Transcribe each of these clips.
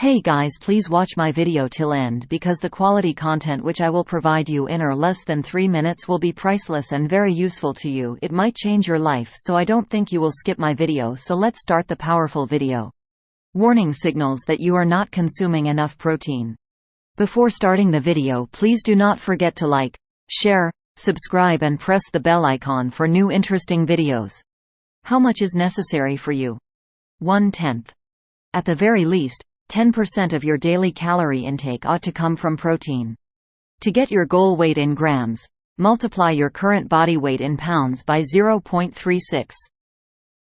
Hey guys, please watch my video till end because the quality content which I will provide you in or less than 3 minutes will be priceless and very useful to you. It might change your life, so I don't think you will skip my video. So let's start the powerful video. Warning signals that you are not consuming enough protein. Before starting the video, please do not forget to like, share, subscribe and press the bell icon for new interesting videos. How much is necessary for you? 1/10. At the very least, 10% of your daily calorie intake ought to come from protein. To get your goal weight in grams, multiply your current body weight in pounds by 0.36.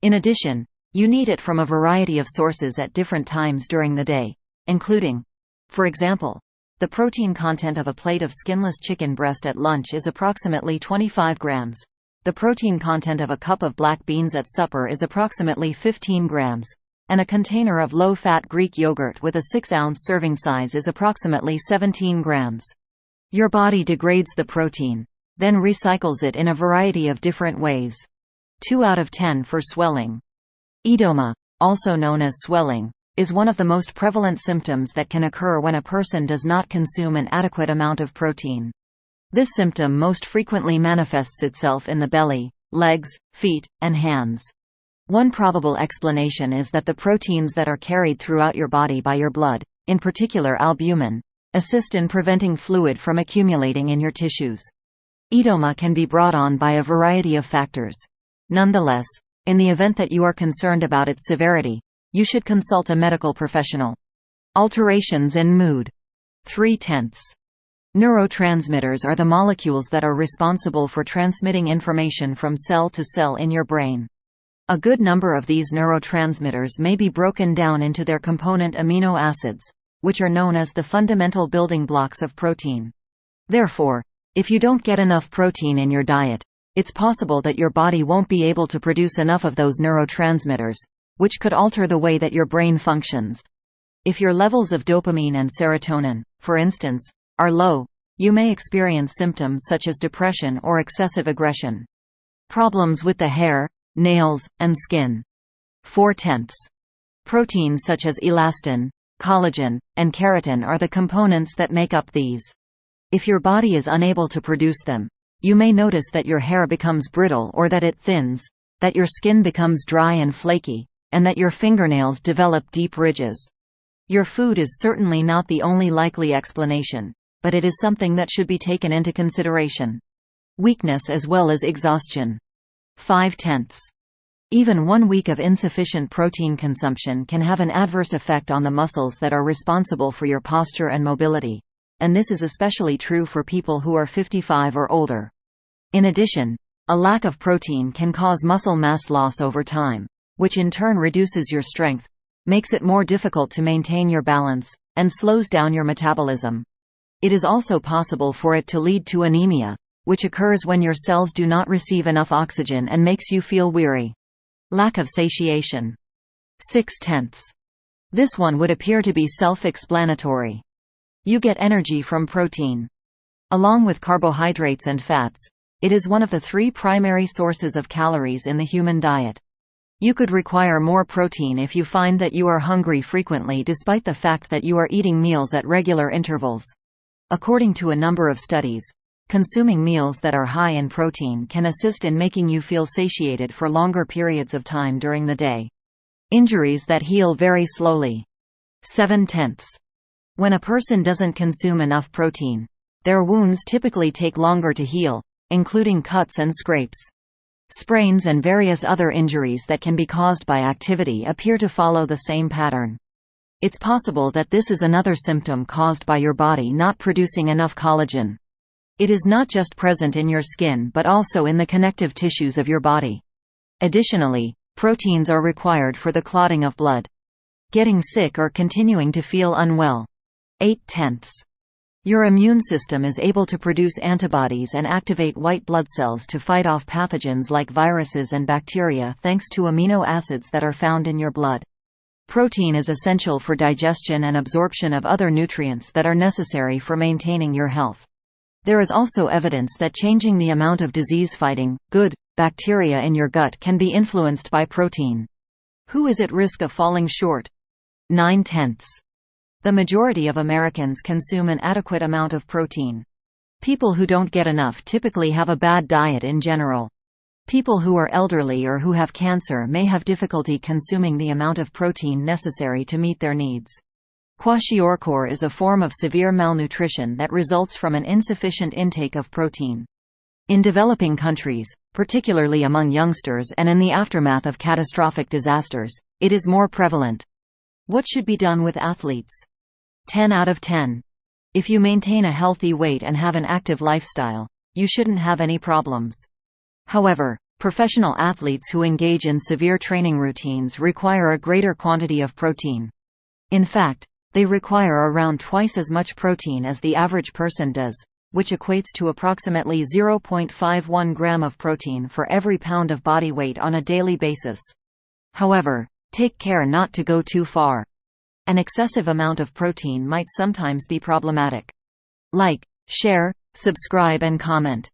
In addition, you need it from a variety of sources at different times during the day, including, for example, the protein content of a plate of skinless chicken breast at lunch is approximately 25 grams. The protein content of a cup of black beans at supper is approximately 15 grams. And a container of low-fat Greek yogurt with a 6-ounce serving size is approximately 17 grams. Your body degrades the protein, then recycles it in a variety of different ways. 2 out of 10 for swelling. Edema, also known as swelling, is one of the most prevalent symptoms that can occur when a person does not consume an adequate amount of protein. This symptom most frequently manifests itself in the belly, legs, feet, and hands. One probable explanation is that the proteins that are carried throughout your body by your blood, in particular albumin, assist in preventing fluid from accumulating in your tissues. Edema can be brought on by a variety of factors. Nonetheless, in the event that you are concerned about its severity, you should consult a medical professional. Alterations in mood. 3/10. Neurotransmitters are the molecules that are responsible for transmitting information from cell to cell in your brain. A good number of these neurotransmitters may be broken down into their component amino acids, which are known as the fundamental building blocks of protein. Therefore, if you don't get enough protein in your diet, it's possible that your body won't be able to produce enough of those neurotransmitters, which could alter the way that your brain functions. If your levels of dopamine and serotonin, for instance, are low, you may experience symptoms such as depression or excessive aggression. Problems with the hair, nails, and skin. 4/10. Proteins such as elastin, collagen, and keratin are the components that make up these. If your body is unable to produce them, you may notice that your hair becomes brittle or that it thins, that your skin becomes dry and flaky, and that your fingernails develop deep ridges. Your food is certainly not the only likely explanation, but it is something that should be taken into consideration. Weakness as well as exhaustion. 5/10. Even 1 week of insufficient protein consumption can have an adverse effect on the muscles that are responsible for your posture and mobility, and this is especially true for people who are 55 or older. In addition, a lack of protein can cause muscle mass loss over time, which in turn reduces your strength, makes it more difficult to maintain your balance, and slows down your metabolism. It is also possible for it to lead to anemia, which occurs when your cells do not receive enough oxygen and makes you feel weary. Lack of satiation. 6/10. This one would appear to be self-explanatory. You get energy from protein. Along with carbohydrates and fats, it is one of the 3 primary sources of calories in the human diet. You could require more protein if you find that you are hungry frequently despite the fact that you are eating meals at regular intervals. According to a number of studies, consuming meals that are high in protein can assist in making you feel satiated for longer periods of time during the day. Injuries that heal very slowly. 7/10. When a person doesn't consume enough protein, their wounds typically take longer to heal, including cuts and scrapes. Sprains and various other injuries that can be caused by activity appear to follow the same pattern. It's possible that this is another symptom caused by your body not producing enough collagen. It is not just present in your skin but also in the connective tissues of your body. Additionally, proteins are required for the clotting of blood. Getting sick or continuing to feel unwell. 8/10. Your immune system is able to produce antibodies and activate white blood cells to fight off pathogens like viruses and bacteria thanks to amino acids that are found in your blood. Protein is essential for digestion and absorption of other nutrients that are necessary for maintaining your health. There is also evidence that changing the amount of disease-fighting, good, bacteria in your gut can be influenced by protein. Who is at risk of falling short? 9/10. The majority of Americans consume an adequate amount of protein. People who don't get enough typically have a bad diet in general. People who are elderly or who have cancer may have difficulty consuming the amount of protein necessary to meet their needs. Kwashiorkor is a form of severe malnutrition that results from an insufficient intake of protein. In developing countries, particularly among youngsters and in the aftermath of catastrophic disasters, it is more prevalent. What should be done with athletes? 10 out of 10. If you maintain a healthy weight and have an active lifestyle, you shouldn't have any problems. However, professional athletes who engage in severe training routines require a greater quantity of protein. In fact, they require around twice as much protein as the average person does, which equates to approximately 0.51 gram of protein for every pound of body weight on a daily basis. However, take care not to go too far. An excessive amount of protein might sometimes be problematic. Like, share, subscribe and comment.